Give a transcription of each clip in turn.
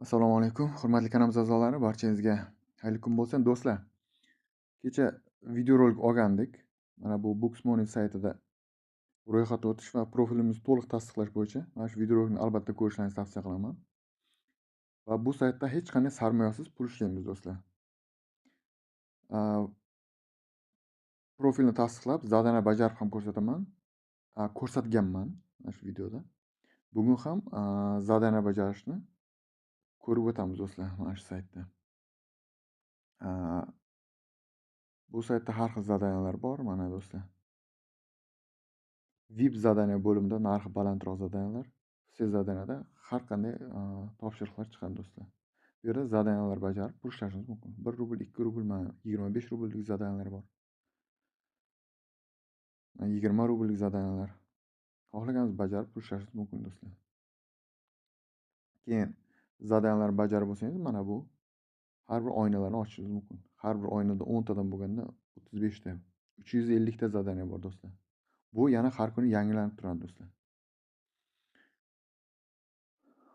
Assalomu alaykum, hurmatli kanalimiz a'zolari, barchangizga xayrli kun bo'lsin. Do'stlar, kecha videorolik olgandik. Mana bu Booksmoney saytida ro'yxatdan o'tish va profilimizni to'liq tasdiqlash bo'yicha mana shu videorolikni albatta ko'rishlaringizni tavsiya qilaman. Va bu saytda hech qanday sarmoyasiz pul ishlaymiz, do'stlar. Profilni tasdiqlab, zadaniya bajarib ham ko'rsataman. Ko'rsatganman mana shu videoda. Bugun ham zadaniya bajarishni ko'rib o'tamiz, do'stlar, mana shu saytda. Bu saytda har xil zadaniyalar bor, mana do'stlar. VIP zadaniya bo'limida narxi balandroq zadaniyalar, все zadaniyada har qanday topshiriqlar chiqadi, do'stlar. Bu yerda zadaniyalar bajarib pul ishlashingiz mumkin. 1 rubl, 2 rubl, mana 25 rubllik zadaniyalar bor. 20 rubllik zadaniyalar. Xohlaganingizni bajarib pul ishlashingiz mumkin, do'stlar. Keyin zadaniyalarni bajarib bo'lsangiz, mana bu har bir oynalarni ochishingiz mumkin. Har bir oynada 10 tadan bo'lganda 35 ta, 350 ta zadaniya bor, do'stlar. Bu yana har kuni yangilanib turadi, do'stlar.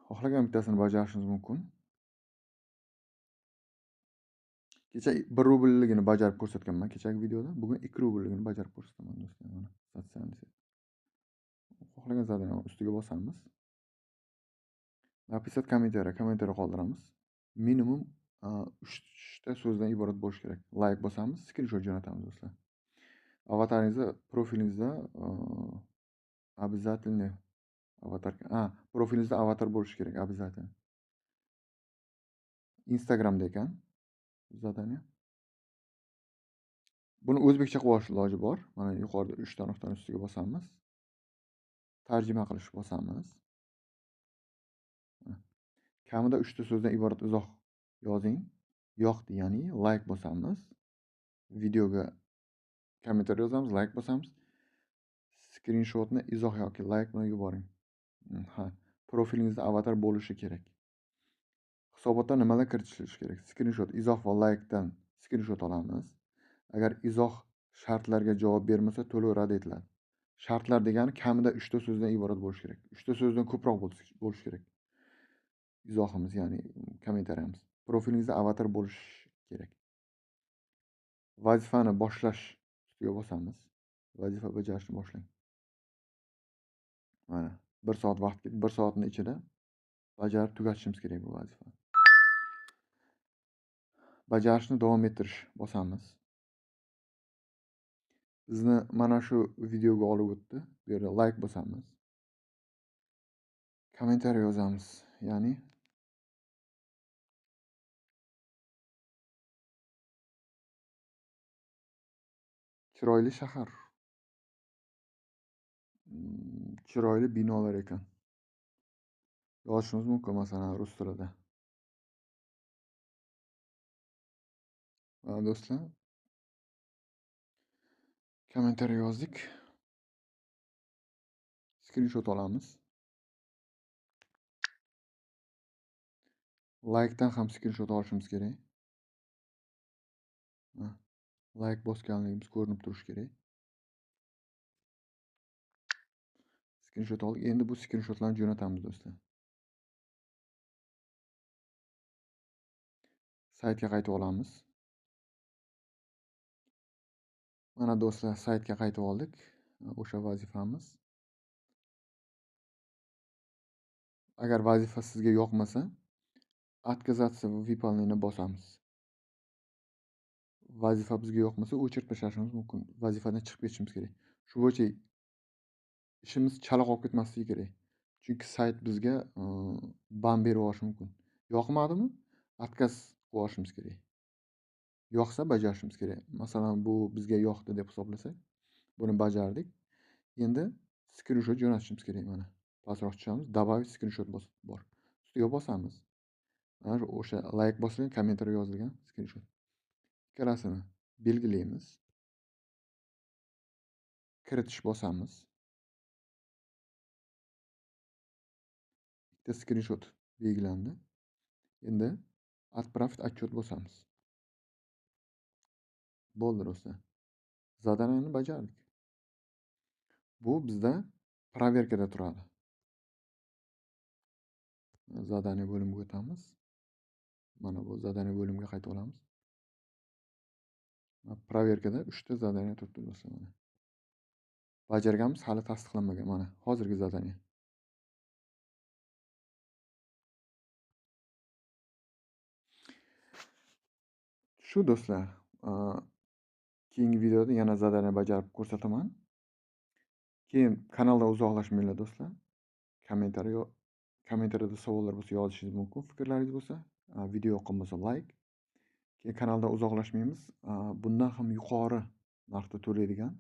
Xohlagan bittasini bajarishingiz mumkin. Kecha 1 rublligini bajarib ko'rsatganman kechagi videoda. Bugun 2 rublligini bajarib ko'rsataman, do'stlar. Mana sotsialniy. Xohlagan zadaniya ustiga bosamiz. Napisat kommentariy qoldiramiz. Minimum 3 ta so'zdan iborat bo'lishi kerak. Like bosamiz, skrinshot jo'natamiz, do'stlar. Avataringizda, profilingizda обязательно profilingizda avatar bo'lishi kerak, обязательно. Instagramda ekan zadaniya. Buni o'zbekcha qilib olish iloji bor. Mana yuqorida 3 ta nuqtani ustiga bosamiz. Tarjima qilish bosamiz. Kamida 3 ta so'zdan iborat izoh yozing. Yoqdi, ya'ni like bosamiz. Videoga kommentariy yozamiz, like bosamiz. Skrinshotni izoh yoki like bilan yuboring. Profilingizda avatar bo'lishi kerak. Hisobotda nimalar kiritilishi kerak? Skrinshot, izoh va likedan skrinshot olamiz. Agar izoh shartlarga javob bermasa, to'lov rad etiladi. Shartlar degani kamida 3 ta so'zdan iborat bo'lishi kerak. 3 ta so'zdan ko'proq bo'lishi kerak. Izohimiz, ya'ni kommentariyamiz. Profilingizda avatar bo'lishi kerak. Vazifani boshlash ustiga bosamiz. Vazifa bajarishni boshlang. Mana 1 soat vaqt ketdi. 1 soatning ichida bajarib tugatishimiz kerak bu vazifani. Bajarishni davom ettirish bosamiz. Bizni mana shu videoga olib o'tdi. Bu yerda like bosamiz. Kommentariy yozamiz, ya'ni chiroyli shahar. Chiroyli binolar ekan. Yozishimiz mumkin, masalan, rus tilida. Mana do'stlar, kommentariy yozdik. Skrinshot olamiz. Like'dan ham skrinshot olishimiz kerak. Like bosganligimiz ko'rinib turishi kerak. Skrinshot oldik. Endi bu skrinshotlarni jo'natamiz, do'stlar. Saytga qaytib olamiz. Mana do'stlar, saytga qaytib oldik. O'sha vazifamiz. Agar vazifa sizga yoqmasa, отказаться выполнение bosamiz. Vazifa bizga yoqmasa, o'chirib tashlashimiz mumkin. Vazifadan chiqib ketishimiz kerak. Shu bo'yicha ishimiz chala qolib ketmasligi kerak. Chunki sayt bizga ban berib yuborishi mumkin. Yoqmadimi? Отказ qilib olishimiz kerak. Yoqsa bajarishimiz kerak. Masalan, bu bizga yoqdi deb hisoblasak, buni bajardik. Endi skrinshot jo'natishimiz kerak. Mana pastroq tushamiz. Добавить skrinshot bor. Ustiga bosamiz. Mana o'sha like bosilgan, kommentariy yozilgan skrinshot. Ikkalasini belgilaymiz. Kiritish bosamiz. Bitta skrinshot belgilandi. Endi отправить отчет bosamiz. Bo'ldi, do'stlar. Zadaniyani bajardik. Bu bizda proverkada turadi. zadaniya bo'limiga o'tamiz. Mana bu zadaniya bo'limiga qaytib olamiz. Proverkada 3 ta zadaniya turibdi do'stlar mana. Bajarganmiz, hali tasdiqlanmagan mana hozirgi zadaniya. Shu do'stlar, keyingi videoda yana zadaniya bajarib ko'rsataman. Keyin kanaldan uzoqlashmanglar do'stlar. Kommentariyada savollar bo'lsa yozishingiz mumkin, fikrlaringiz bo'lsa. Video yoqqan bo'lsa like. Keyin kanaldan uzoqlashmaymiz. Bundan ham yuqori narxda to'laydigan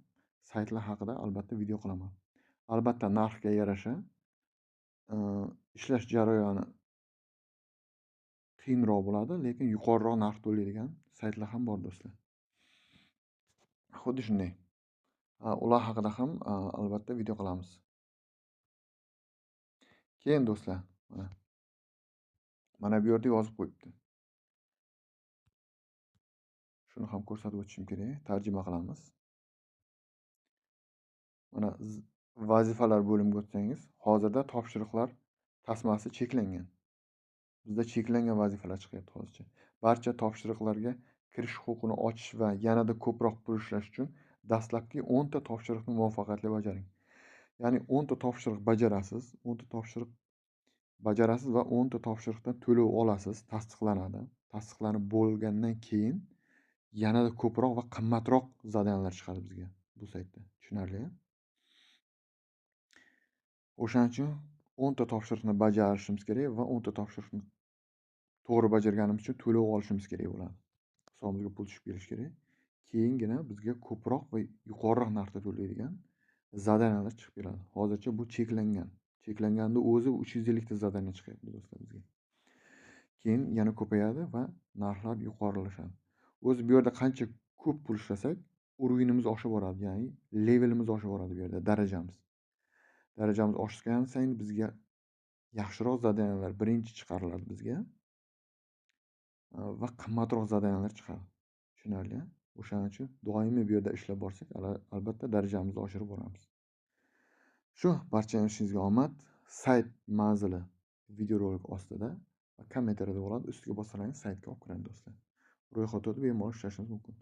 saytlar haqida albatta video qilaman. Albatta narxga yarasha ishlash jarayoni qiyinroq bo'ladi, lekin yuqoriroq narx to'laydigan saytlar ham bor do'stlar. Xuddi shunday. Ular haqida ham albatta video qilamiz. Keyin do'stlar, mana bu yerda yozib qo'yibdi. Shuni ham ko'rsatib o'tishim kerak. Tarjima qilamiz. Mana vazifalar bo'limiga o'tsangiz, hozirda topshiriqlar tasmasi cheklangan. Bizda cheklangan vazifalar chiqyapti hozircha. Barcha topshiriqlarga kirish huquqini ochish va yanada ko'proq pul ishlash uchun dastlabki 10 ta topshiriqni muvaffaqiyatli bajaring. Ya'ni 10 ta topshiriq bajarasiz, 10 ta topshiriq bajarasiz va 10 ta topshiriqdan to'lov olasiz, tasdiqlanadi. Tasdiqlanib bo'lgandan keyin yanada ko'proq va qimmatroq zadaniyalar chiqadi bizga bu saytda. Tushunarli? O'shaning uchun 10 ta topshiriqni bajarishimiz kerak va 10 ta topshiriqni to'g'ri bajarganimiz uchun to'lov olishimiz kerak bo'ladi. Hisobimizga pul tushib kelishi kerak. Keyingina bizga ko'proq va yuqoriroq narxda to'laydigan zadaniyalar chiqib keladi. Hozircha bu cheklangan. Cheklanganning o'zi 350 ta zadaniya chiqyapti do'stlar bizga. Keyin yana ko'payadi va narxlar yuqorilashadi. O'zi bu yerda qancha ko'p pul ishlasak, uровенimiz oshib boradi, ya'ni levelimiz oshib boradi bu yerda, darajamiz. Darajamiz oshgan sayin bizga yaxshiroq zadaniyalar birinchi chiqariladi bizga va qimmatroq zadaniyalar chiqadi. Tushunarli? O'shaning uchun doimiy bu yerda ishlab borsak, albatta darajamizni oshirib boramiz. Shu, barcha ishingizga omad. Sayt manzili videorolik ostida va kommentariyada bo'ladi. Ustiga bossangiz saytga olib kiradi do'stlar. Ro'yxatda bemalol ishlashingiz mumkin.